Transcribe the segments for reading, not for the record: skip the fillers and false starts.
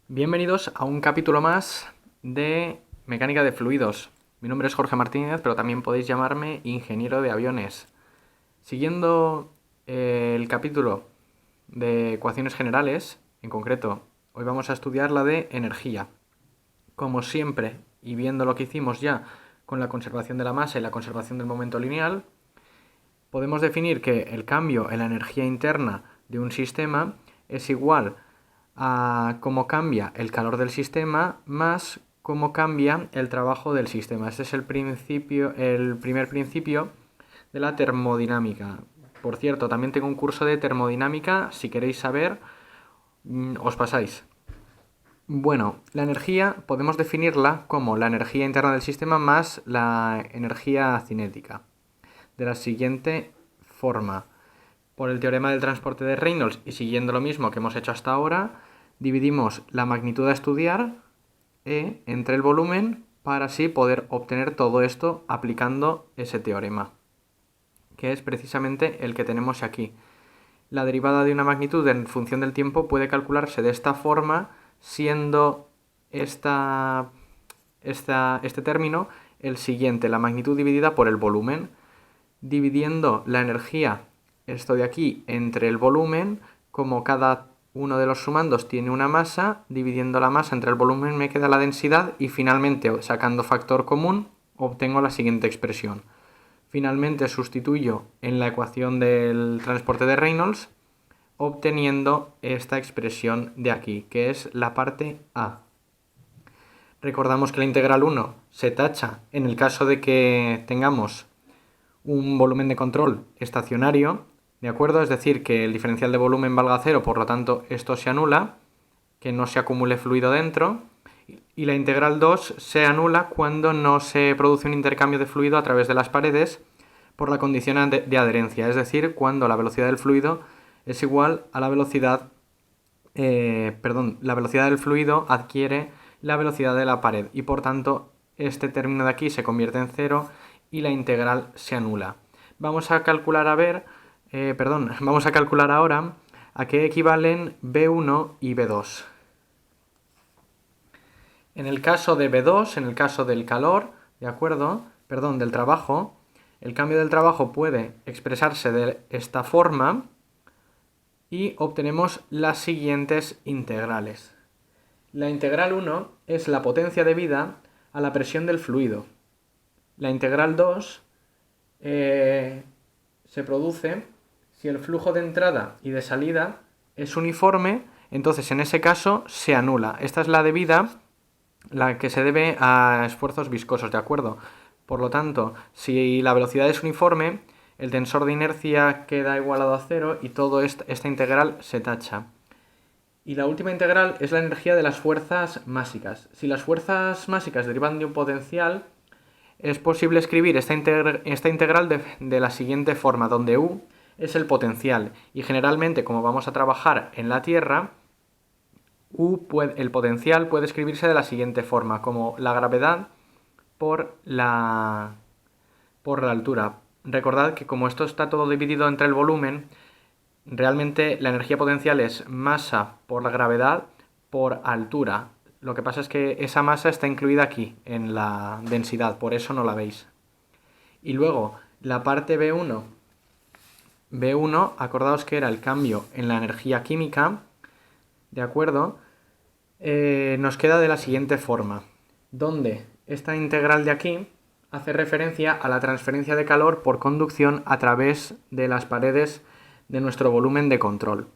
Bienvenidos a un capítulo más de Mecánica de Fluidos. Mi nombre es Jorge Martínez, pero también podéis llamarme ingeniero de aviones. Siguiendo el capítulo de ecuaciones generales, en concreto, hoy vamos a estudiar la de energía. Como siempre, y viendo lo que hicimos ya con la conservación de la masa y la conservación del momento lineal, podemos definir que el cambio en la energía interna de un sistema es igual a cómo cambia el calor del sistema más cómo cambia el trabajo del sistema. Este es el primer principio de la termodinámica. Por cierto, también tengo un curso de termodinámica, si queréis saber, os pasáis. Bueno, la energía podemos definirla como la energía interna del sistema más la energía cinética. De la siguiente forma. Por el teorema del transporte de Reynolds y siguiendo lo mismo que hemos hecho hasta ahora, dividimos la magnitud a estudiar entre el volumen para así poder obtener todo esto aplicando ese teorema, que es precisamente el que tenemos aquí. La derivada de una magnitud en función del tiempo puede calcularse de esta forma, siendo este término el siguiente, la magnitud dividida por el volumen, dividiendo la energía, esto de aquí, entre el volumen, como cada uno de los sumandos tiene una masa, dividiendo la masa entre el volumen me queda la densidad y finalmente, sacando factor común, obtengo la siguiente expresión. Finalmente sustituyo en la ecuación del transporte de Reynolds, obteniendo esta expresión de aquí, que es la parte A. Recordamos que la integral 1 se tacha en el caso de que tengamos un volumen de control estacionario, ¿de acuerdo? Es decir, que el diferencial de volumen valga 0, por lo tanto esto se anula, que no se acumule fluido dentro, y la integral 2 se anula cuando no se produce un intercambio de fluido a través de las paredes por la condición de adherencia, es decir, cuando la velocidad del fluido es igual a la velocidad, la velocidad del fluido adquiere la velocidad de la pared y por tanto este término de aquí se convierte en 0 y la integral se anula. Vamos a calcular vamos a calcular ahora a qué equivalen B1 y B2. En el caso de B2, en el caso del calor, ¿de acuerdo? Del trabajo, el cambio del trabajo puede expresarse de esta forma y obtenemos las siguientes integrales. La integral 1 es la potencia debida a la presión del fluido. La integral 2 se produce si el flujo de entrada y de salida es uniforme, entonces en ese caso se anula. Esta es la debida, la que se debe a esfuerzos viscosos, ¿de acuerdo? Por lo tanto, si la velocidad es uniforme, el tensor de inercia queda igualado a 0 y toda esta integral se tacha. Y la última integral es la energía de las fuerzas másicas. Si las fuerzas másicas derivan de un potencial, es posible escribir esta integral de la siguiente forma, donde U es el potencial. Y generalmente, como vamos a trabajar en la Tierra, el potencial puede escribirse de la siguiente forma, como la gravedad por la altura. Recordad que como esto está todo dividido entre el volumen, realmente la energía potencial es masa por la gravedad por altura. Lo que pasa es que esa masa está incluida aquí, en la densidad, por eso no la veis. Y luego, la parte B1. B1, acordaos que era el cambio en la energía química, ¿de acuerdo? Nos queda de la siguiente forma, donde esta integral de aquí hace referencia a la transferencia de calor por conducción a través de las paredes de nuestro volumen de control.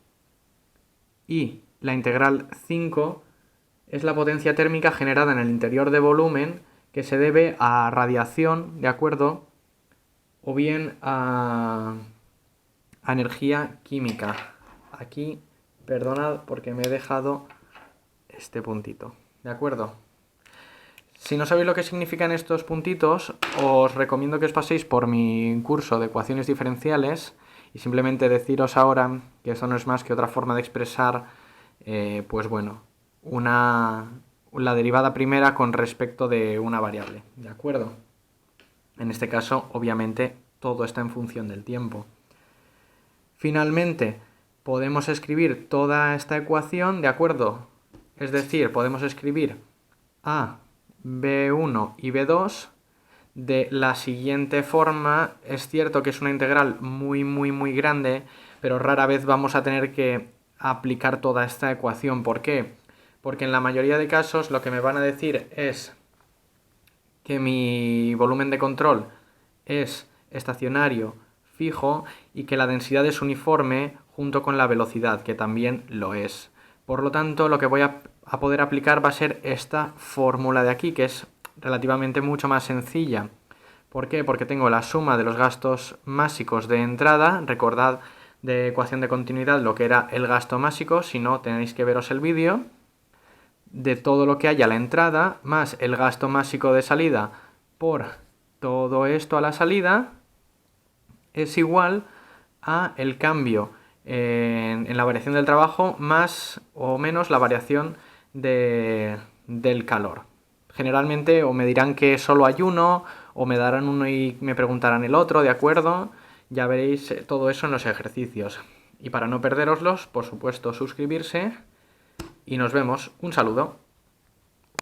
Y la integral 5 es la potencia térmica generada en el interior de volumen que se debe a radiación, ¿de acuerdo? O bien a energía química. Aquí, perdonad porque me he dejado este puntito, ¿de acuerdo? Si no sabéis lo que significan estos puntitos, os recomiendo que os paséis por mi curso de ecuaciones diferenciales y simplemente deciros ahora que esto no es más que otra forma de expresar, la derivada primera con respecto de una variable, ¿de acuerdo? En este caso, obviamente, todo está en función del tiempo. Finalmente, podemos escribir toda esta ecuación, ¿de acuerdo? Es decir, podemos escribir A, B1 y B2 de la siguiente forma. Es cierto que es una integral muy grande, pero rara vez vamos a tener que aplicar toda esta ecuación. ¿Por qué? Porque en la mayoría de casos lo que me van a decir es que mi volumen de control es estacionario fijo y que la densidad es uniforme junto con la velocidad, que también lo es. Por lo tanto, lo que voy a poder aplicar va a ser esta fórmula de aquí, que es relativamente mucho más sencilla. ¿Por qué? Porque tengo la suma de los gastos másicos de entrada. Recordad de ecuación de continuidad lo que era el gasto másico, si no tenéis que veros el vídeo, de todo lo que haya a la entrada más el gasto másico de salida por todo esto a la salida es igual a el cambio en la variación del trabajo más o menos la variación del calor. Generalmente o me dirán que solo hay uno o me darán uno y me preguntarán el otro, ¿de acuerdo? Ya veréis todo eso en los ejercicios. Y para no perderoslos, por supuesto, suscribirse y nos vemos. Un saludo.